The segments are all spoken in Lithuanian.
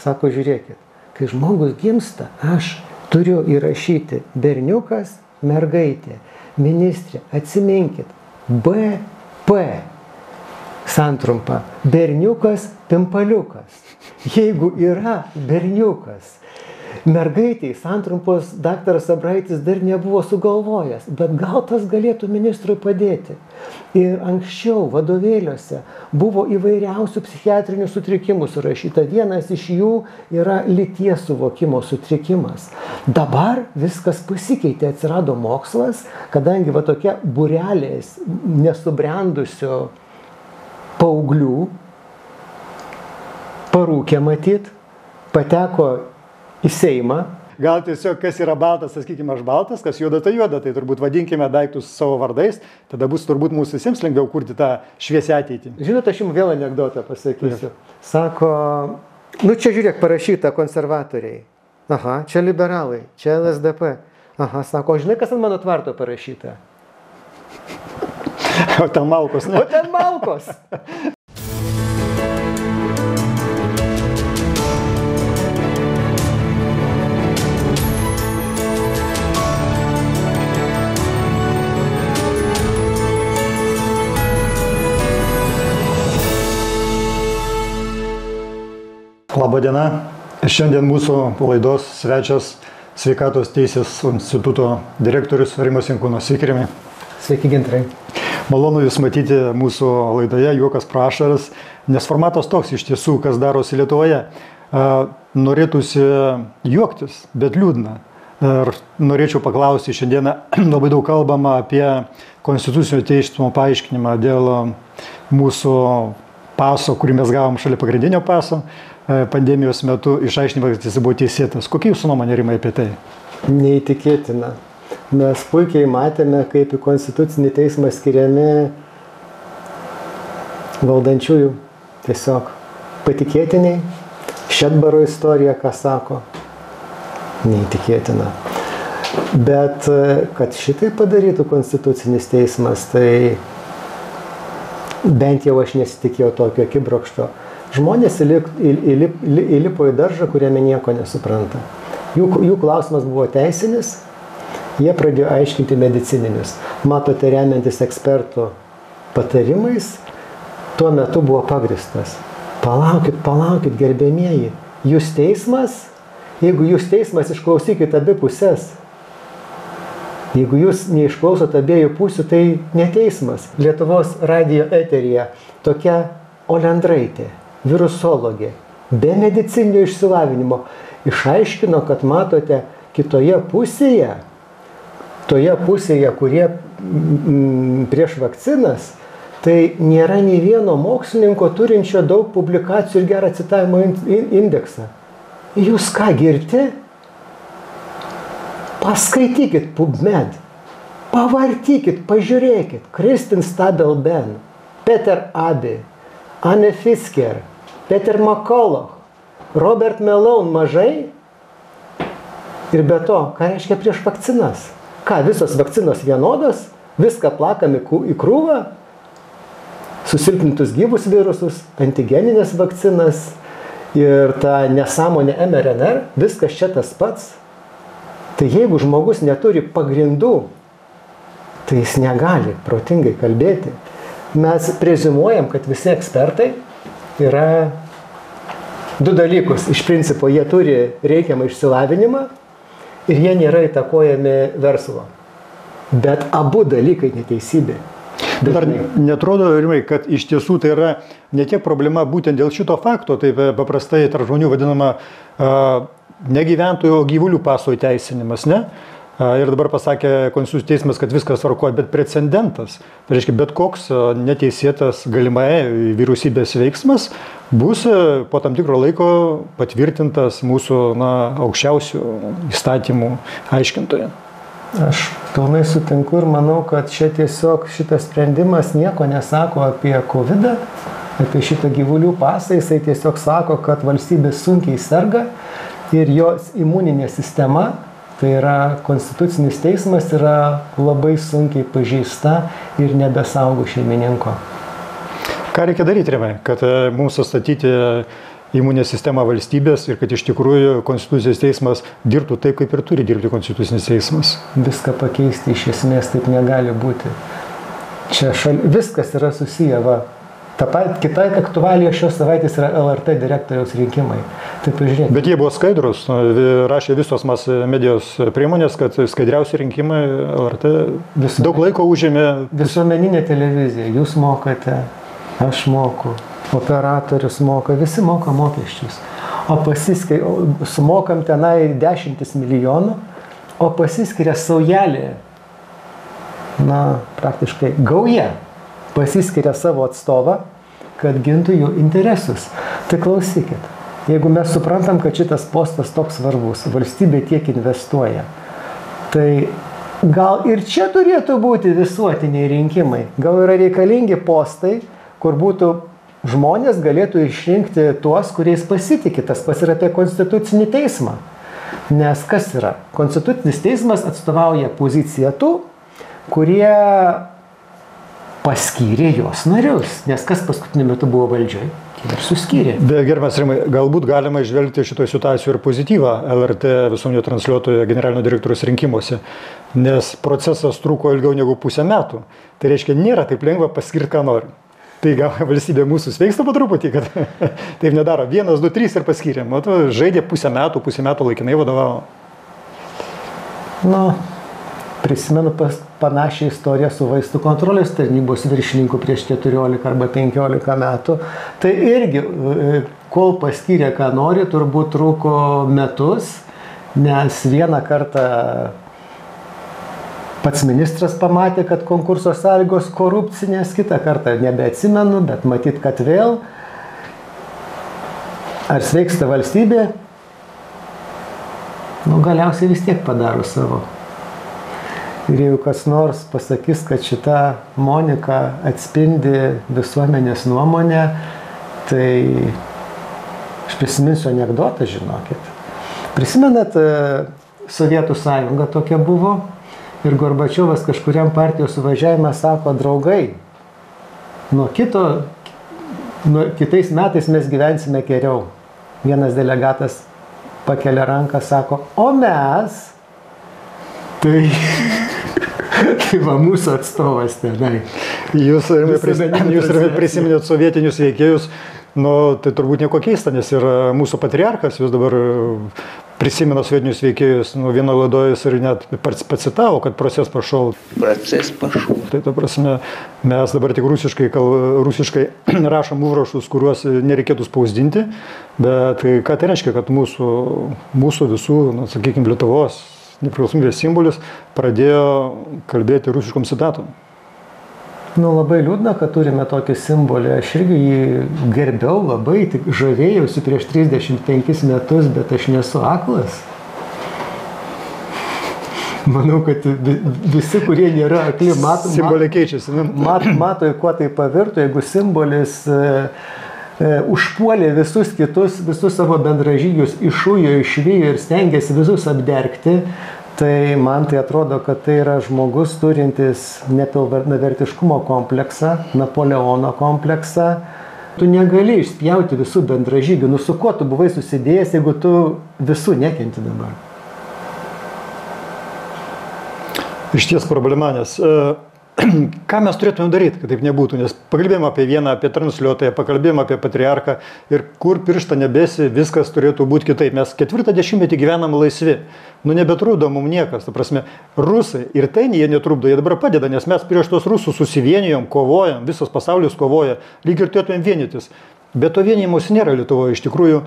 Sako, žiūrėkit, kai žmogus gimsta, aš turiu įrašyti berniukas, mergaitė, ministrė, atsiminkit, BP, santrumpa, berniukas, pimpaliukas. Jeigu yra berniukas, mergaitei santrumpos daktaras Abraitis dar nebuvo sugalvojęs, bet gal tas galėtų ministrui padėti. Ir anksčiau vadovėliuose buvo įvairiausių psichiatrinių sutrikimų surašyta. Vienas iš jų yra lyties suvokimo sutrikimas. Dabar viskas pasikeitė, atsirado mokslas, kadangi va tokia būrelės nesubrendusių paauglių parūkė matyt, pateko į Seimą. Gal tiesiog kas yra baltas, sakykime, aš baltas, kas juoda, tai juoda, tai turbūt vadinkime daiktus savo vardais, tada bus turbūt mūsų visiems lengviau kurti tą šviesią ateitį. Žinot, aš jums vėl anekdotą pasakysiu. Sako, nu čia žiūrėk, parašyta konservatoriai. Aha, čia liberalai, čia LSDP. Aha, sako, žinai, kas ant mano tvarto parašyta? O ten malkos, ne? O ten malkos. Labadiena. Šiandien mūsų laidos svečias Sveikatos teisės instituto direktorius Rimas Jankūnas. Sveiki, Rimai. Sveiki, Gintarai. Malonu Jūs matyti mūsų laidoje, juokas pro ašaras, nes formatas toks iš tiesų, kas darosi Lietuvoje. Norėtųsi juoktis, bet liūdna. Ir norėčiau paklausti, šiandieną labai daug kalbama apie Konstitucinio teismo paaiškinimą dėl mūsų paso, kurį mes gavom šalia pagrindinio paso pandemijos metu, išaiškinimas, kad jis buvo teisėtas. Kokia Jūsų nuomonė, Rimai, apie tai? Neįtikėtina. Mes puikiai matėme, kaip į Konstitucinį teismą skiriami valdančiųjų tiesiog patikėtiniai. Šedbaro istorija, ką sako, neįtikėtina. Bet kad šitai padarytų Konstitucinis teismas, tai bent jau aš nesitikėjau tokio akibrokšto. Žmonės įlipo į daržą, kuriame nieko nesupranta. Jų klausimas buvo teisinis, jie pradėjo aiškinti medicininius. Matote, remiantis ekspertų patarimais, tuo metu buvo pagristas. Palaukit, gerbėmieji, jūs teismas? Jeigu jūs teismas, išklausykit abi pusės. Jeigu jūs neišklausot abiejų pusių, tai neteismas. Lietuvos radijo eteryje tokia Olendraitė, virusologė, be medicininio išsilavinimo, išaiškino, kad matote, kitoje pusėje, toje pusėje, kurie prieš vakcinas, tai nėra nei vieno mokslininko turinčio daug publikacijų ir gerą citavimo indeksą. Jūs ką girti? Paskaitykit PubMed, pavartykit, pažiūrėkit. Kristin Stabel-Ben, Peter Abi, Anne Fisker, Peter McCulloch, Robert Malone mažai. Ir be to, ką reiškia prieš vakcinas? Ką, visos vakcinos vienodos? Viską plakam į krūvą? Susilpnintus gyvus virusus, antigeninės vakcinas ir tą nesąmonę mRNR, viskas čia tas pats. Tai jeigu žmogus neturi pagrindų, tai jis negali protingai kalbėti. Mes preziumuojam, kad visi ekspertai yra du dalykus. Iš principo, jie turi reikiamą išsilavinimą ir jie nėra įtakojami verslo. Bet abu dalykai neteisybė. Bet ar netrodo, Rimai, kad iš tiesų tai yra ne tiek problema būtent dėl šito fakto, tai paprastai tarp žmonių vadinama ne gyventojų, o gyvulių paso įteisinimas, ne? Ir dabar pasakė Konstitucinis teismas, kad viskas tvarkoja, bet precedentas, tai reiškia, bet koks neteisėtas galimai vyriausybės veiksmas bus po tam tikro laiko patvirtintas mūsų aukščiausių įstatymų aiškintojų. Aš pilnai sutinku ir manau, kad čia tiesiog šitas sprendimas nieko nesako apie COVID-ą, apie šitą gyvulių pasą, jisai tiesiog sako, kad valstybė sunkiai serga ir jos imuninė sistema, tai yra Konstitucinis teismas, yra labai sunkiai pažeista ir nebesaugo šeimininko. Ką reikia daryti, Rimai, kad mums atstatyti imuninę sistemą valstybės ir kad iš tikrųjų Konstitucijos teismas dirbtų taip, kaip ir turi dirbti Konstitucinis teismas. Viską pakeisti iš esmės taip negali būti. Čia viskas yra susiję, va. Kita aktualija šios savaitės yra LRT direktoriaus rinkimai. Tai pažiūrėkite. Bet jie buvo skaidrus, rašė visos medijos priemonės, kad skaidriausi rinkimai LRT daug laiko užėmė. Visuomeninė televizija, jūs mokate, aš moku, operatorius moka, visi moka mokesčius. O sumokam tenai 10 milijonų, o pasiskiria saujelė, praktiškai gauja. Pasiskiria savo atstovą, kad gintų jų interesus. Tai klausykit, jeigu mes suprantam, kad šitas postas toks svarbus, valstybė tiek investuoja, tai gal ir čia turėtų būti visuotiniai rinkimai. Gal yra reikalingi postai, kur būtų žmonės galėtų išrinkti tuos, kuriais pasitikė. Tas pats yra apie Konstitucinį teismą. Nes kas yra? Konstitucinis teismas atstovauja poziciją tų, kurie paskyrė jos narius, nes kas paskutiniu metu buvo valdžioj ir suskyrė. Bet gerbiamas Rimai, galbūt galima išvelgti šitoje situacijoje ir pozityvą LRT visuomenio transliuotojo generalinio direktoriaus rinkimuose, nes procesas truko ilgiau negu pusę metų. Tai reiškia, nėra taip lengva paskirti, ką nori. Tai gal valstybė mūsų sveiksta po truputį, kad taip nedaro. 1, 2, 3 ir paskyrėm. O žaidė pusę metų laikinai vadovavo. Prisimenu panašią istoriją su vaistų kontrolės tarnybos viršininku prieš 14 arba 15 metų. Tai irgi, kol paskyrė, ką nori, turbūt truko metus, nes vieną kartą pats ministras pamatė, kad konkurso sąlygos korupcinės, kitą kartą nebeatsimenu, bet matyt, kad vėl. Ar sveiksta valstybė? Galiausiai vis tiek padaro savo. Ir jeigu kas nors pasakys, kad šita Monika atspindi visuomenės nuomonę, tai aš prisiminsiu anekdotą, žinokit. Prisimenat, Sovietų sąjunga tokia buvo ir Gorbačiovas kažkuriam partijos suvažiavime sako, draugai, kitais metais mes gyvensime geriau. Vienas delegatas pakelia ranką, sako, o mes, tai va mūsų atstovas tenai. Jūs prisiminėt sovietinius veikėjus, tai turbūt nieko keista, nes ir mūsų patriarchas, jūs dabar prisimena sovietinius veikėjus, vieno laidoje jis ir net pacitavo, kad procesas pašol. Tai ta prasme, mes dabar tik rusiškai rašom užrašus, kuriuos nereikėtų spausdinti, bet ką tai reiškia, kad mūsų visų, sakykime, Lietuvos nepriklausomybės simbolis pradėjo kalbėti rusiškom citatom. Labai liūdna, kad turime tokį simbolį. Aš irgi jį gerbiau labai, tik žavėjausi prieš 35 metus, bet aš nesu aklas. Manau, kad visi, kurie nėra akli, simboliai keičiasi. Mato, į kuo tai pavirto, jeigu simbolis užpuolė visus savo bendražygius, išujo, išvijo ir stengiasi visus apdergti, tai man tai atrodo, kad tai yra žmogus turintis nepilnavertiškumo kompleksą, Napoleono kompleksą. Tu negali išspjauti visų bendražygių, su kuo tu buvai susidėjęs, jeigu tu visų nekenti dabar. Iš ties problema, nes ką mes turėtume daryti, kad taip nebūtų, nes pakalbėjom apie vieną, apie transliuotoją, pakalbėjom apie patriarchą ir kur pirštą nebesi, viskas turėtų būti kitaip. Mes 40-metį gyvenam laisvi, nebetrūdo mums niekas, ta prasme, rusai ir tai jie netrūdo, jie dabar padeda, nes mes prieš tos rusus susivienijom, kovojam, visas pasaulis kovoja, lyg ir turėtumėm vienytis. Bet to vienijimus nėra Lietuvoje, iš tikrųjų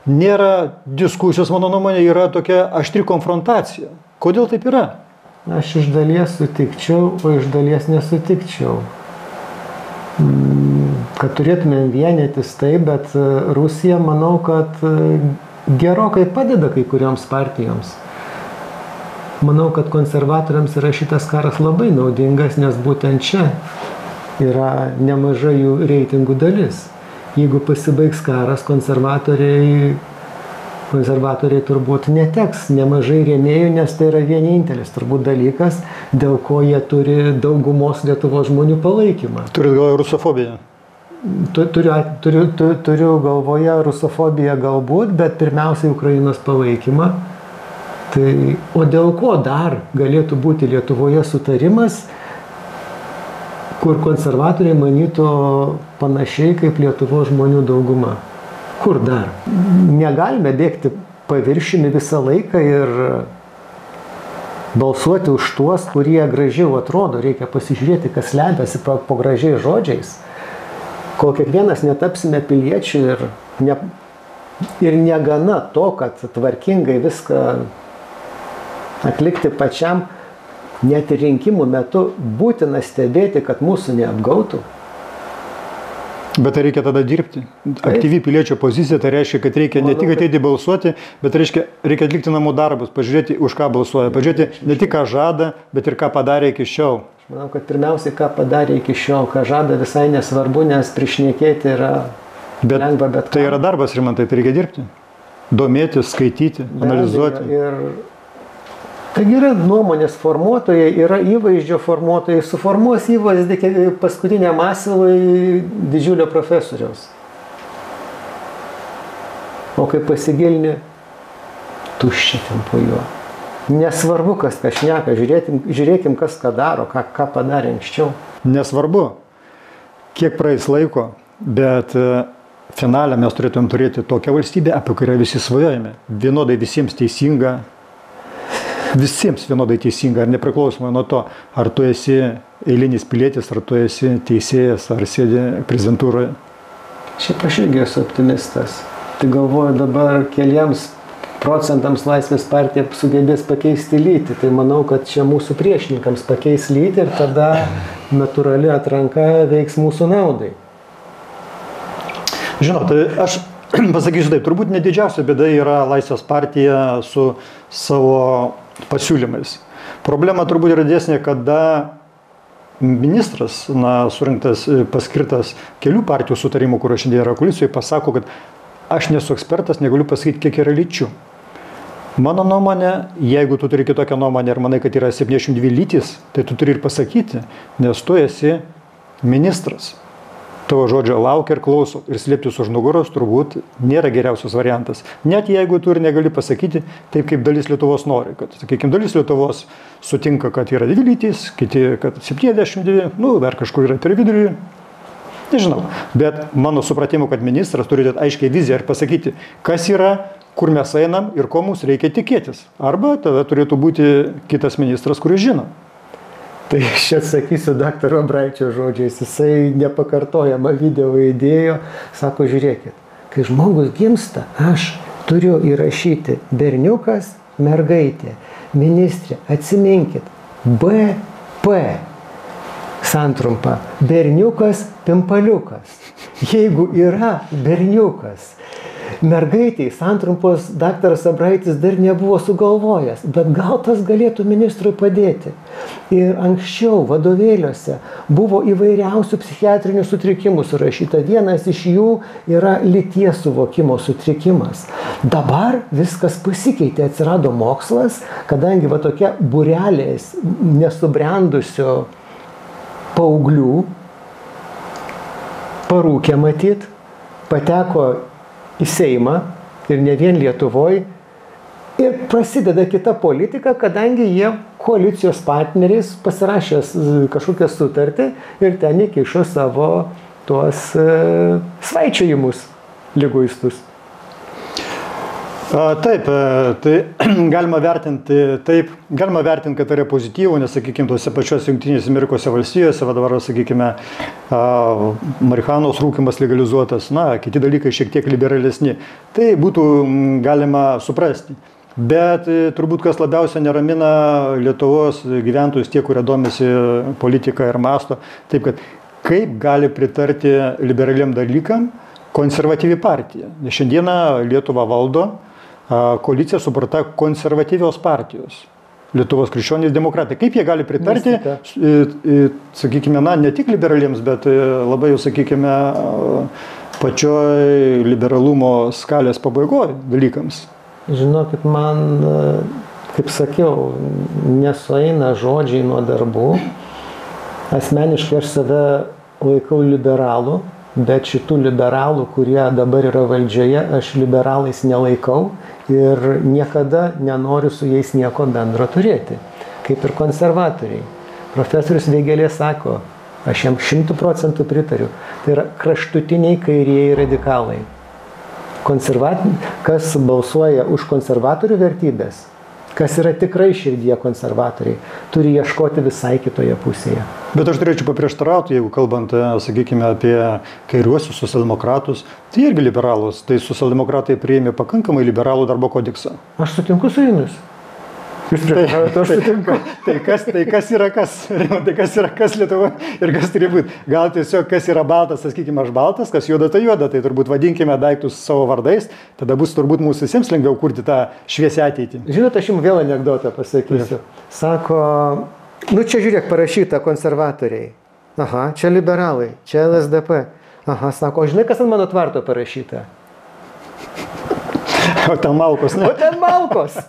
nėra diskusijos, mano nuomonė, yra tokia aštri konfrontacija. Kodėl taip yra? Aš iš dalies sutikčiau, o iš dalies nesutikčiau. Kad turėtumėm vienytis taip, bet Rusija, manau, kad gerokai padeda kai kurioms partijoms. Manau, kad konservatoriams yra šitas karas labai naudingas, nes būtent čia yra nemaža jų reitingų dalis. Jeigu pasibaigs karas, konservatoriai turbūt neteks nemažai rėmėjų, nes tai yra vienintelis turbūt dalykas, dėl ko jie turi daugumos Lietuvos žmonių palaikymą. Turit galvoje rusofobiją? turiu galvoje rusofobiją galbūt, bet pirmiausiai Ukrainos palaikymą. Tai, o dėl ko dar galėtų būti Lietuvoje sutarimas, kur konservatoriai manytų panašiai kaip Lietuvos žmonių dauguma? Kur dar? Negalime bėgti paviršiumi visą laiką ir balsuoti už tuos, kurie gražiau atrodo. Reikia pasižiūrėti, kas slepiasi po gražiais žodžiais. Kol kiekvienas netapsime piliečių ir negana to, kad tvarkingai viską atlikti pačiam, net ir rinkimų metu būtina stebėti, kad mūsų neapgautų. Bet tai reikia tada dirbti. Aktyvi piliečio pozicija, tai reiškia, kad reikia ne tik ateiti balsuoti, bet reikia atlikti namų darbus, pažiūrėti, už ką balsuoja, pažiūrėti ne tik ką žada, bet ir ką padarė iki šiol. Aš manau, kad pirmiausiai, ką padarė iki šiol, ką žada visai nesvarbu, nes prišnekėti yra lengva, bet tai yra darbas, Rimantai, tai reikia dirbti. Domėtis, skaityti, analizuoti. Taigi yra nuomonės formuotojai, yra įvaizdžio formuotojai, suformuos įvaizdį paskutiniam asilui didžiulio profesoriaus. O kai pasigilini, tuščia ten po juo. Nesvarbu, kas ką šneka, žiūrėkim, kas ką daro, ką padarė anksčiau. Nesvarbu, kiek praeis laiko, bet finale mes turėtumėm turėti tokią valstybę, apie kurią visi svajojame. Vienodai visiems teisinga. Visiems vienodai teisinga, ar nepriklausomai nuo to, ar tu esi eilinis pilietis, ar tu esi teisėjas, ar sėdi prezidentūroje. Šiaip aš irgi esu optimistas. Tai galvoju, dabar keliems procentams Laisvės partija sugebės pakeisti lytį. Tai manau, kad čia mūsų priešininkams pakeis lytį ir tada natūrali atranka veiks mūsų naudai. Žinot, aš pasakysiu taip, turbūt nedidžiausia bėda yra Laisvės partija su savo pasiūlymais. Problema turbūt yra didesnė, kada ministras, surinktas, paskirtas kelių partijų sutarimų, kurio šiandien yra koalicijoje, pasako, kad aš nesu ekspertas, negaliu pasakyti, kiek yra lyčių. Mano nuomonė, jeigu tu turi kitokią nuomonę ir manai, kad yra 72 lytys, tai tu turi ir pasakyti, nes tu esi ministras. Tavo žodžio laukia ir klauso ir slėptis už nugaros turbūt nėra geriausias variantas. Net jeigu tu ir negali pasakyti taip, kaip dalis Lietuvos nori. Kad, sakykime, dalis Lietuvos sutinka, kad yra 2 lytys, kiti, kad 72, dar kažkur yra per vidurį. Nežinau. Bet mano supratimu, kad ministras turi aiškiai viziją ir pasakyti, kas yra, kur mes einam ir ko mums reikia tikėtis. Arba tada turėtų būti kitas ministras, kuris žino. Tai aš atsakysiu daktaro Braičio žodžiais, jisai nepakartojamą video įdėjo, sako, žiūrėkit, kai žmogus gimsta, aš turiu įrašyti berniukas, mergaitė, ministrė, atsiminkit, BP, santrumpa, berniukas, pimpaliukas. Jeigu yra berniukas, mergaitei santrumpos daktaras Abraitis dar nebuvo sugalvojęs, bet gal tas galėtų ministrui padėti. Ir anksčiau vadovėliuose buvo įvairiausių psichiatrinių sutrikimų surašyta. Vienas iš jų yra lyties suvokimo sutrikimas. Dabar viskas pasikeitė, atsirado mokslas, kadangi tokia būrelės nesubrendusio paauglių parūkė matyt, pateko į Seimą ir ne vien Lietuvoje. Ir prasideda kita politika, kadangi jie koalicijos partneriais pasirašęs kažkokią sutartį ir ten įkišo savo tuos svaičiojimus liguistus. Taip, tai galima vertinti, kad tai yra pozityvų, nes, sakykime, tuose pačiuose Jungtinėse Amerikos valstijose, dabar, sakykime, marihuanos rūkymas legalizuotas, kiti dalykai šiek tiek liberalesni. Tai būtų galima suprasti. Bet turbūt kas labiausiai neramina Lietuvos gyventojus, tie, kurie domisi politiką ir masto, taip kad kaip gali pritarti liberaliam dalykam konservatyvi partija. Nes šiandieną Lietuvą valdo koalicija suburta konservatyvios partijos. Lietuvos krikščionys demokratai. Kaip jie gali pritarti, sakykime, ne tik liberaliems, bet labai, sakykime, pačioj liberalumo skalės pabaigoje dalykams? Žinokit, man, kaip sakiau, nesueina žodžiai nuo darbų. Asmeniškai aš save laikau liberalu, bet šitų liberalų, kurie dabar yra valdžioje, aš liberalais nelaikau ir niekada nenoriu su jais nieko bendro turėti. Kaip ir konservatoriai. Profesorius Vėgėlė sako, aš jam 100% pritariu, tai yra kraštutiniai kairieji radikalai. Kas balsuoja už konservatorių vertybės, kas yra tikrai širdyje konservatoriai, turi ieškoti visai kitoje pusėje. Bet aš turėčiau paprieštarauti, jeigu kalbant, sakykime, apie kairiuosius socialdemokratus, tai irgi liberalus, tai socialdemokratai priėmė pakankamai liberalų darbo kodeksą. Aš sutinku su jumis. Jūs prieštaravot, aš sutinku. Tai kas yra kas? Tai kas yra kas Lietuva ir kas turi būti? Gal tiesiog kas yra baltas, sakykime, aš baltas, kas juoda, tai turbūt vadinkime daiktus savo vardais, tada bus turbūt mūsų visiems lengviau kurti tą šviesią ateitį. Žinote, aš jums vėl anekdotą pasakysiu. Sako, nu čia žiūrėk, parašyta konservatoriai. Aha, čia liberalai, čia LSDP. Aha, sako, žinai, kas ant mano tvarto parašyta? O ten Malkos, ne? O ten Malkos.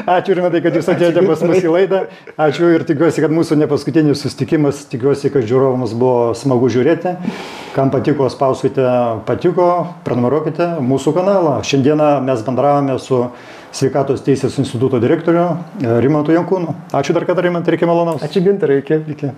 Ačiū, Rimantai, kad jūs atėjote pas mus į laidą. Ačiū ir tikiuosi, kad mūsų nepaskutinis susitikimas. Tikiuosi, kad žiūrovams buvo smagu žiūrėti. Kam patiko, spauskite patiko, prenumeruokite mūsų kanalą. Šiandieną mes bendravome su Sveikatos teisės instituto direktoriu Rimantu Jankūnu. Ačiū dar kartą, Rimantai, reikia malonaus. Ačiū, Gintarai, iki.